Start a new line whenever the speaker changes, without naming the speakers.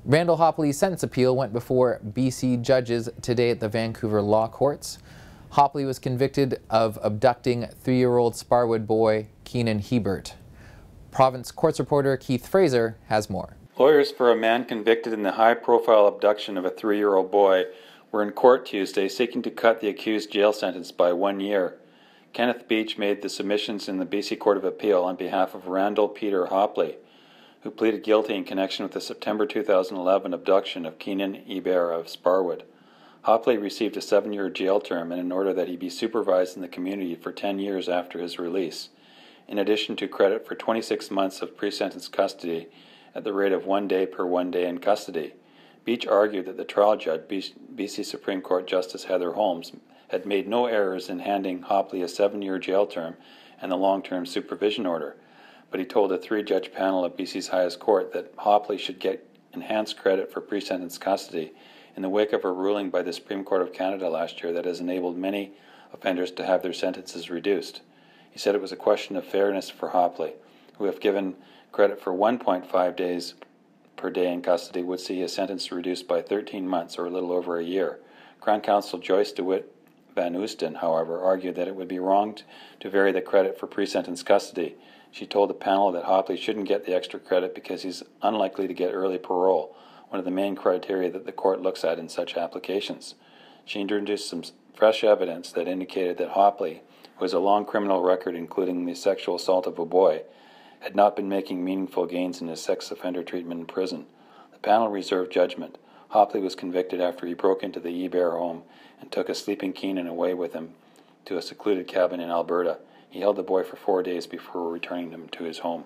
Randall Hopley's sentence appeal went before BC judges today at the Vancouver Law Courts. Hopley was convicted of abducting 3-year-old Sparwood boy Keenan Hebert. Province Courts reporter Keith Fraser has more.
Lawyers for a man convicted in the high-profile abduction of a 3-year-old boy were in court Tuesday seeking to cut the accused jail sentence by 1 year. Kenneth Beach made the submissions in the BC Court of Appeal on behalf of Randall Peter Hopley, who pleaded guilty in connection with the September 2011 abduction of Keenan Hebert of Sparwood. Hopley received a 7-year jail term and an order that he be supervised in the community for 10 years after his release, in addition to credit for 26 months of pre-sentence custody at the rate of 1 day per 1 day in custody. Beach argued that the trial judge, BC Supreme Court Justice Heather Holmes, had made no errors in handing Hopley a 7-year jail term and the long-term supervision order, but he told a 3-judge panel of BC's highest court that Hopley should get enhanced credit for pre-sentence custody in the wake of a ruling by the Supreme Court of Canada last year that has enabled many offenders to have their sentences reduced. He said it was a question of fairness for Hopley, who, if given credit for 1.5 days per day in custody, would see his sentence reduced by 13 months or a little over a year. Crown Counsel Joyce DeWitt Van Oosten, however, argued that it would be wrong to vary the credit for pre-sentence custody. She told the panel that Hopley shouldn't get the extra credit because he's unlikely to get early parole, one of the main criteria that the court looks at in such applications. She introduced some fresh evidence that indicated that Hopley, who has a long criminal record including the sexual assault of a boy, had not been making meaningful gains in his sex offender treatment in prison. The panel reserved judgment. Hopley was convicted after he broke into the Hebert home and took a sleeping Keenan away with him to a secluded cabin in Alberta. He held the boy for 4 days before returning him to his home.